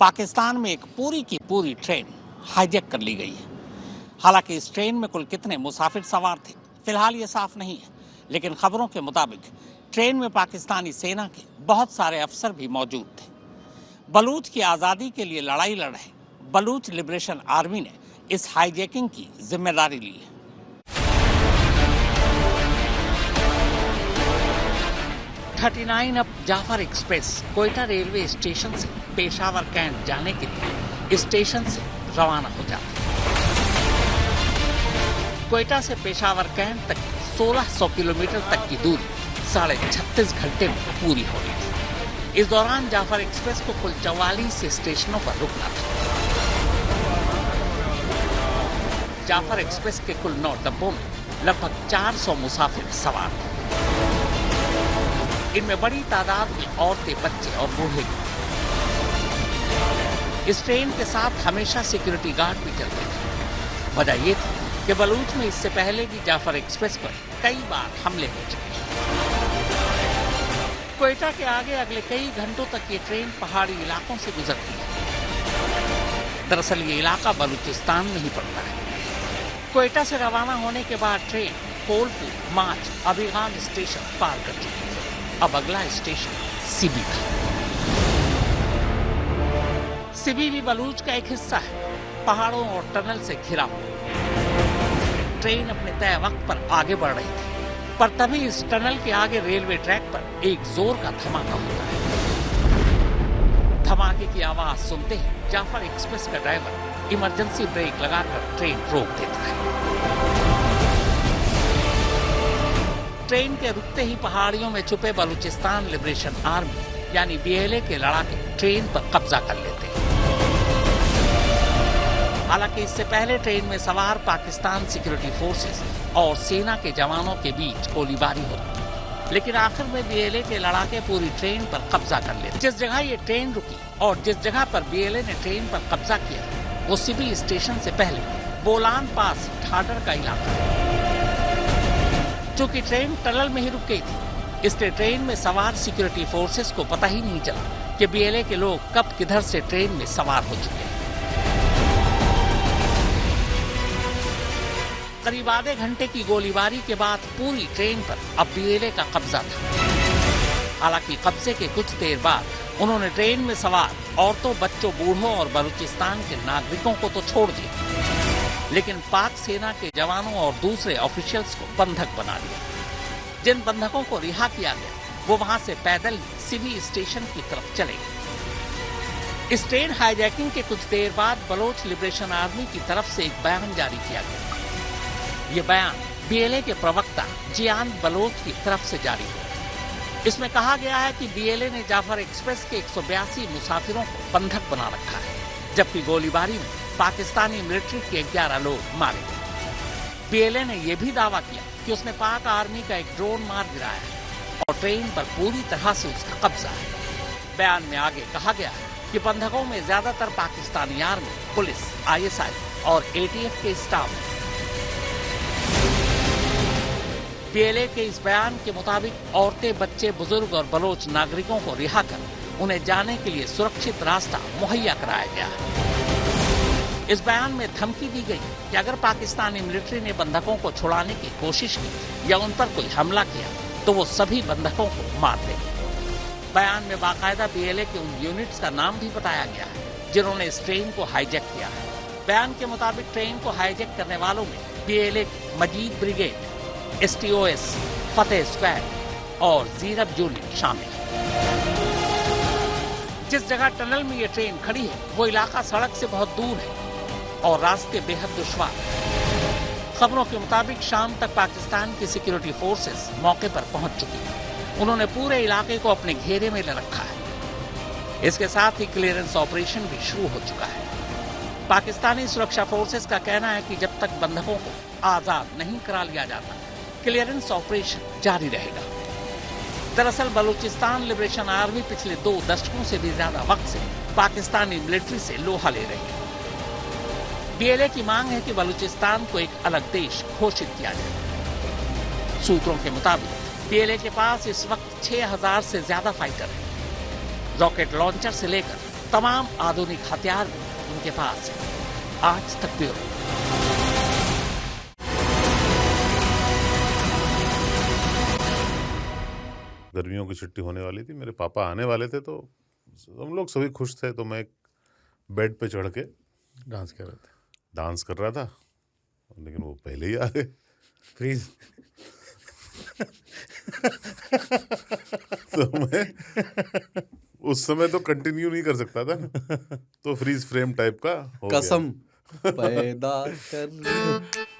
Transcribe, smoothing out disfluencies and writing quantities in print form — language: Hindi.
पाकिस्तान में एक पूरी की पूरी ट्रेन हाईजैक कर ली गई है। हालांकि इस ट्रेन में कुल कितने मुसाफिर सवार थे फिलहाल ये साफ नहीं है, लेकिन खबरों के मुताबिक ट्रेन में पाकिस्तानी सेना के बहुत सारे अफसर भी मौजूद थे। बलूच की आज़ादी के लिए लड़ाई लड़ रहे बलूच लिबरेशन आर्मी ने इस हाईजैकिंग की जिम्मेदारी ली है। थर्टी अब Jaffar Express Quetta railway station से पेशावर कैंट जाने के लिए स्टेशन से रवाना हो जाती है। कोयटा से पेशावर कैंट तक 1600 किलोमीटर तक की दूरी 36.5 घंटे में पूरी हो गई थी। इस दौरान जाफर एक्सप्रेस को कुल 44 स्टेशनों पर रुकना था। जाफर एक्सप्रेस के कुल 9 डब्बों में लगभग 400 मुसाफिर सवार थे। इनमें बड़ी तादाद में औरतें, बच्चे और बूढ़े भी। इस ट्रेन के साथ हमेशा सिक्योरिटी गार्ड भी चलते थे। वजह ये थी कि बलूच में इससे पहले भी जाफर एक्सप्रेस पर कई बार हमले हो चुके हैं। कोयटा के आगे अगले कई घंटों तक ये ट्रेन पहाड़ी इलाकों से गुजरती है। दरअसल ये इलाका बलूचिस्तान में ही पड़ता है। कोयटा से रवाना होने के बाद ट्रेन कोलपुर, माच, अबीगाम स्टेशन पार कर चुकी है। अब अगला स्टेशन सिबी था। सिबी भी बलूच का एक हिस्सा है, पहाड़ों और टनल से घिरा हुआ। ट्रेन अपने तय वक्त पर आगे बढ़ रही थी, पर तभी इस टनल के आगे रेलवे ट्रैक पर एक जोर का धमाका होता है। धमाके की आवाज सुनते ही जाफर एक्सप्रेस का ड्राइवर इमरजेंसी ब्रेक लगाकर ट्रेन रोक देता है। ट्रेन के रुकते ही पहाड़ियों में छुपे बलूचिस्तान लिबरेशन आर्मी यानी BLA के लड़ाके ट्रेन पर कब्जा कर लेते हैं। हालांकि इससे पहले ट्रेन में सवार पाकिस्तान सिक्योरिटी फोर्सेस और सेना के जवानों के बीच गोलीबारी होती, लेकिन आखिर में BLA के लड़ाके पूरी ट्रेन पर कब्जा कर लेते। जिस जगह ये ट्रेन रुकी और जिस जगह पर BLA ने ट्रेन पर कब्जा किया वो सिबी स्टेशन से पहले बोलान पास ठाडर का इलाका है। चूंकि ट्रेन टनल में ही रुक गई थी, इसलिए ट्रेन में सवार सिक्योरिटी फोर्सेस को पता ही नहीं चला कि BLA के लोग कब किधर से ट्रेन में सवार हो चुके हैं। करीब आधे घंटे की गोलीबारी के बाद पूरी ट्रेन पर अब BLA का कब्जा था। हालांकि कब्जे के कुछ देर बाद उन्होंने ट्रेन में सवार औरतों, बच्चों, बूढ़ों और बलूचिस्तान के नागरिकों को तो छोड़ दिया, लेकिन पाक सेना के जवानों और दूसरे ऑफिशियल्स को बंधक बना लिया। जिन बंधकों को रिहा किया गया वो वहां से पैदल सिबी स्टेशन की तरफ चले गए। इस ट्रेन हाईजैकिंग के कुछ देर बाद बलोच लिबरेशन आर्मी की तरफ से एक बयान जारी किया गया। ये बयान BLA के प्रवक्ता जियान बलोच की तरफ से जारी हुआ। इसमें कहा गया है कि BLA ने जाफर एक्सप्रेस के 182 मुसाफिरों को बंधक बना रखा है, जबकि गोलीबारी में पाकिस्तानी मिलिट्री के 11 लोग मारे गए। BLA ने यह भी दावा किया कि उसने पाक आर्मी का एक ड्रोन मार गिराया है और ट्रेन पर पूरी तरह से उसका कब्जा है। बयान में आगे कहा गया है कि बंधकों में ज्यादातर पाकिस्तानी आर्मी, पुलिस, ISI और ATF के स्टाफ हैं। BLA के इस बयान के मुताबिक औरतें, बच्चे, बुजुर्ग और बलोच नागरिकों को रिहा कर उन्हें जाने के लिए सुरक्षित रास्ता मुहैया कराया गया है। इस बयान में धमकी दी गई कि अगर पाकिस्तानी मिलिट्री ने बंधकों को छुड़ाने की कोशिश की या उन पर कोई हमला किया तो वो सभी बंधकों को मार देंगे। बयान में बाकायदा BLA के उन यूनिट्स का नाम भी बताया गया है जिन्होंने इस ट्रेन को हाईजैक किया है। बयान के मुताबिक ट्रेन को हाईजैक करने वालों में BLA की मजीद ब्रिगेड, STOS, फतेह स्क्वाड और जीरब यूनिट शामिल है। जिस जगह टनल में ये ट्रेन खड़ी है वो इलाका सड़क से बहुत दूर है और रास्ते बेहद दुश्वार। खबरों के मुताबिक शाम तक पाकिस्तान की सिक्योरिटी फोर्सेस मौके पर पहुंच चुकी है। उन्होंने पूरे इलाके को अपने घेरे में ले रखा है। इसके साथ ही क्लियरेंस ऑपरेशन भी शुरू हो चुका है। पाकिस्तानी सुरक्षा फोर्सेस का कहना है कि जब तक बंधकों को आजाद नहीं करा लिया जाता क्लियरेंस ऑपरेशन जारी रहेगा। दरअसल बलूचिस्तान लिबरेशन आर्मी पिछले 2 दशकों से भी ज्यादा वक्त से पाकिस्तानी मिलिट्री से लोहा ले रही है। BLA की मांग है कि बलूचिस्तान को एक अलग देश घोषित किया जाए। सूत्रों के मुताबिक BLA के पास इस वक्त 6000 से ज्यादा फाइटर हैं। रॉकेट लॉन्चर से लेकर तमाम आधुनिक हथियार भी उनके पास है। आज तक ब्यूरो। गर्मियों की छुट्टी होने वाली थी, मेरे पापा आने वाले थे, तो हम लोग सभी खुश थे। तो मैं एक बेड पे चढ़ के डांस कर रहे थे, डांस कर रहा था, लेकिन वो पहले ही आ गए। फ्रीज। तो मैं उस समय तो कंटिन्यू नहीं कर सकता था ना, तो फ्रीज फ्रेम टाइप का हो गया। कसम पैदा कर